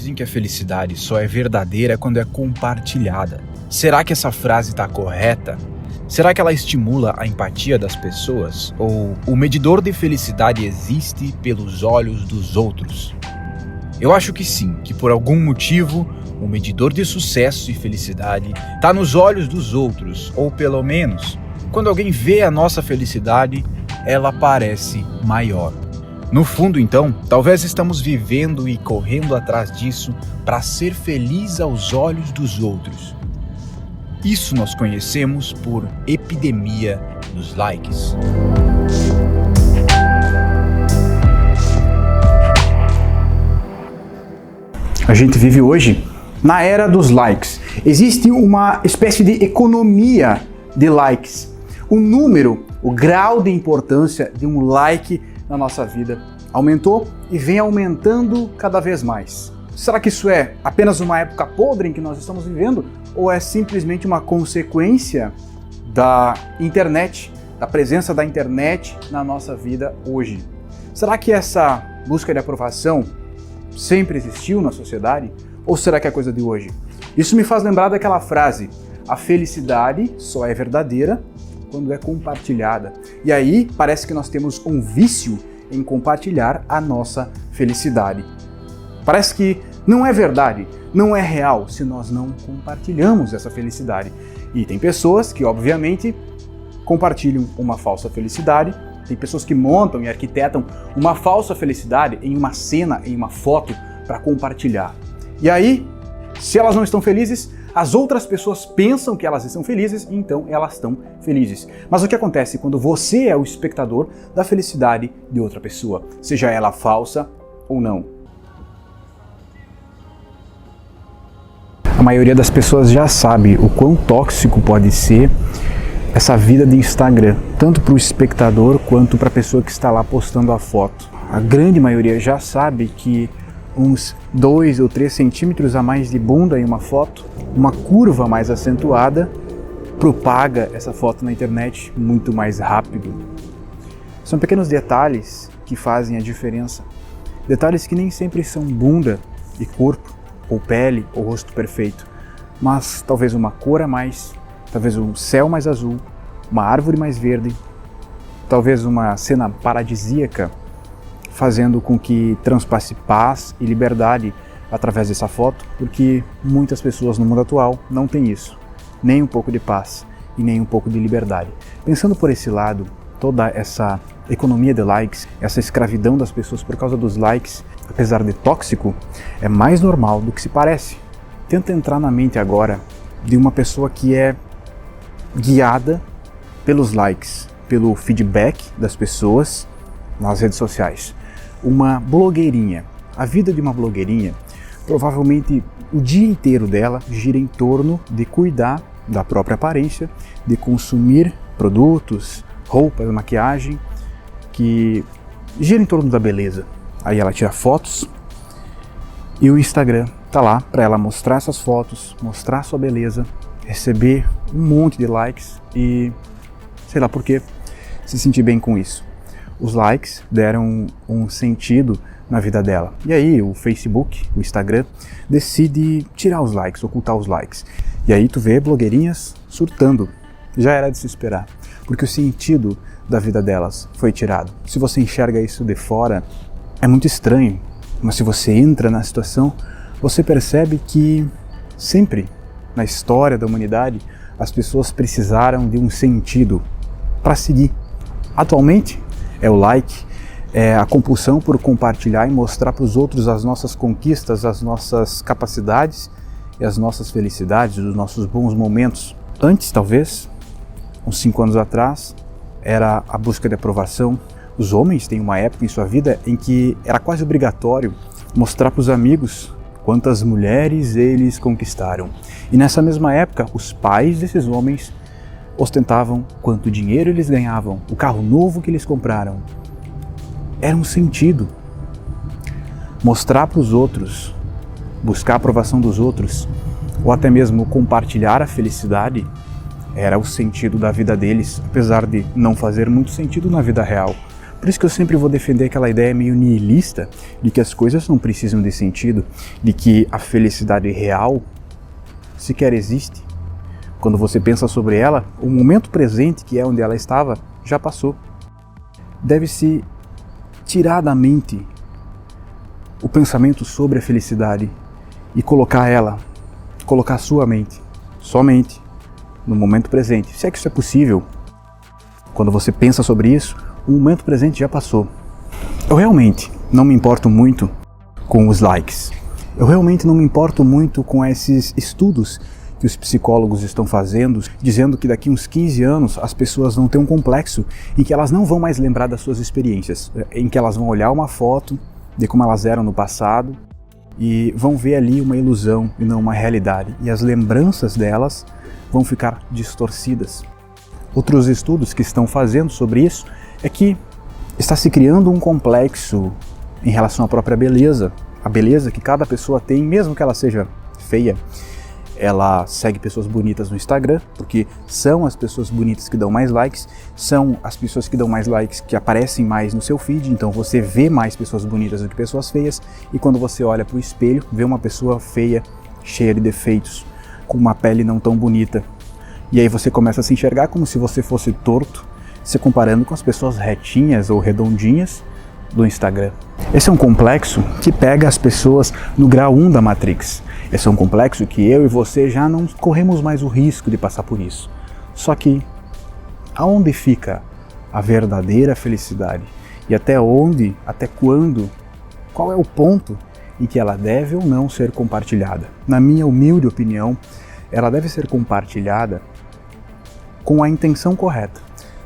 dizem que a felicidade só é verdadeira quando é compartilhada. Será que essa frase está correta? Será que ela estimula a empatia das pessoas? Ou o medidor de felicidade existe pelos olhos dos outros? Eu acho que sim, que por algum motivo o medidor de sucesso e felicidade está nos olhos dos outros, ou pelo menos, quando alguém vê a nossa felicidade, ela parece maior. No fundo, então, talvez estamos vivendo e correndo atrás disso para ser feliz aos olhos dos outros. Isso nós conhecemos por epidemia dos likes. A gente vive hoje na era dos likes. Existe uma espécie de economia de likes. O número, o grau de importância de um like na nossa vida aumentou e vem aumentando cada vez mais. Será que isso é apenas uma época podre em que nós estamos vivendo? Ou é simplesmente uma consequência da internet, da presença da internet na nossa vida hoje? Será que essa busca de aprovação sempre existiu na sociedade? Ou será que é coisa de hoje? Isso me faz lembrar daquela frase: a felicidade só é verdadeira quando é compartilhada. E aí parece que nós temos um vício em compartilhar a nossa felicidade. Parece que não é verdade, não é real se nós não compartilhamos essa felicidade. E tem pessoas que, obviamente, compartilham uma falsa felicidade, tem pessoas que montam e arquitetam uma falsa felicidade em uma cena, em uma foto, para compartilhar. E aí, se elas não estão felizes, as outras pessoas pensam que elas estão felizes, e então elas estão felizes. Mas o que acontece quando você é o espectador da felicidade de outra pessoa, seja ela falsa ou não? A maioria das pessoas já sabe o quão tóxico pode ser essa vida de Instagram, tanto para o espectador quanto para a pessoa que está lá postando a foto. A grande maioria já sabe que uns 2 ou 3 centímetros a mais de bunda em uma foto, uma curva mais acentuada, propaga essa foto na internet muito mais rápido. São pequenos detalhes que fazem a diferença. Detalhes que nem sempre são bunda e corpo, ou pele, ou rosto perfeito, mas talvez uma cor a mais, talvez um céu mais azul, uma árvore mais verde, talvez uma cena paradisíaca, fazendo com que transpasse paz e liberdade através dessa foto, porque muitas pessoas no mundo atual não têm isso, nem um pouco de paz e nem um pouco de liberdade. Pensando por esse lado, toda essa economia de likes, essa escravidão das pessoas por causa dos likes, apesar de tóxico, é mais normal do que se parece. Tenta entrar na mente agora de uma pessoa que é guiada pelos likes, pelo feedback das pessoas nas redes sociais. Uma blogueirinha. A vida de uma blogueirinha, provavelmente o dia inteiro dela gira em torno de cuidar da própria aparência, de consumir produtos, roupas, maquiagem, que gira em torno da beleza. Aí ela tira fotos e o Instagram tá lá para ela mostrar essas fotos, mostrar sua beleza, receber um monte de likes e, sei lá por quê, se sentir bem com isso. Os likes deram um sentido na vida dela. E aí o Facebook, o Instagram, decide tirar os likes, ocultar os likes. E aí tu vê blogueirinhas surtando. Já era de se esperar, porque o sentido da vida delas foi tirado. Se você enxerga isso de fora, é muito estranho, mas se você entra na situação, você percebe que sempre na história da humanidade as pessoas precisaram de um sentido para seguir. Atualmente é o like, é a compulsão por compartilhar e mostrar para os outros as nossas conquistas, as nossas capacidades e as nossas felicidades, os nossos bons momentos. Antes, talvez, uns 5 anos atrás, era a busca de aprovação. Os homens têm uma época em sua vida em que era quase obrigatório mostrar para os amigos quantas mulheres eles conquistaram. E nessa mesma época, os pais desses homens ostentavam quanto dinheiro eles ganhavam, o carro novo que eles compraram. Era um sentido. Mostrar para os outros, buscar a aprovação dos outros, ou até mesmo compartilhar a felicidade, era o sentido da vida deles, apesar de não fazer muito sentido na vida real. Por isso que eu sempre vou defender aquela ideia meio nihilista de que as coisas não precisam de sentido, de que a felicidade real sequer existe. Quando você pensa sobre ela, o momento presente, que é onde ela estava, já passou. Deve-se tirar da mente o pensamento sobre a felicidade e colocar a sua mente, somente, no momento presente. Se é que isso é possível, quando você pensa sobre isso, o momento presente já passou. Eu realmente não me importo muito com os likes. Eu realmente não me importo muito com esses estudos que os psicólogos estão fazendo, dizendo que daqui uns 15 anos as pessoas vão ter um complexo em que elas não vão mais lembrar das suas experiências, em que elas vão olhar uma foto de como elas eram no passado e vão ver ali uma ilusão e não uma realidade, e as lembranças delas vão ficar distorcidas. Outros estudos que estão fazendo sobre isso é que está se criando um complexo em relação à própria beleza, a beleza que cada pessoa tem, mesmo que ela seja feia. Ela segue pessoas bonitas no Instagram, porque são as pessoas bonitas que dão mais likes, são as pessoas que dão mais likes que aparecem mais no seu feed, então você vê mais pessoas bonitas do que pessoas feias, e quando você olha para o espelho, vê uma pessoa feia, cheia de defeitos, com uma pele não tão bonita. E aí você começa a se enxergar como se você fosse torto, se comparando com as pessoas retinhas ou redondinhas do Instagram. Esse é um complexo que pega as pessoas no grau 1 da Matrix. Esse é um complexo que eu e você já não corremos mais o risco de passar por isso. Só que, aonde fica a verdadeira felicidade? E até onde, até quando, qual é o ponto em que ela deve ou não ser compartilhada? Na minha humilde opinião, ela deve ser compartilhada com a intenção correta.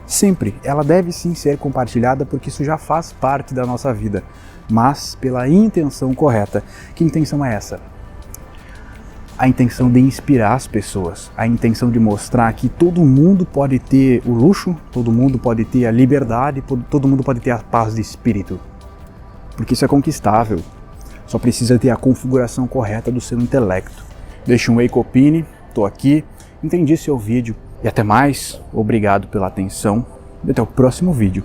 Sempre, ela deve sim ser compartilhada porque isso já faz parte da nossa vida, mas pela intenção correta. Que intenção é essa? A intenção de inspirar as pessoas, a intenção de mostrar que todo mundo pode ter o luxo, todo mundo pode ter a liberdade, todo mundo pode ter a paz de espírito. Porque isso é conquistável, só precisa ter a configuração correta do seu intelecto. Deixa um Wake Opine, tô aqui, entendi seu vídeo e até mais, obrigado pela atenção e até o próximo vídeo.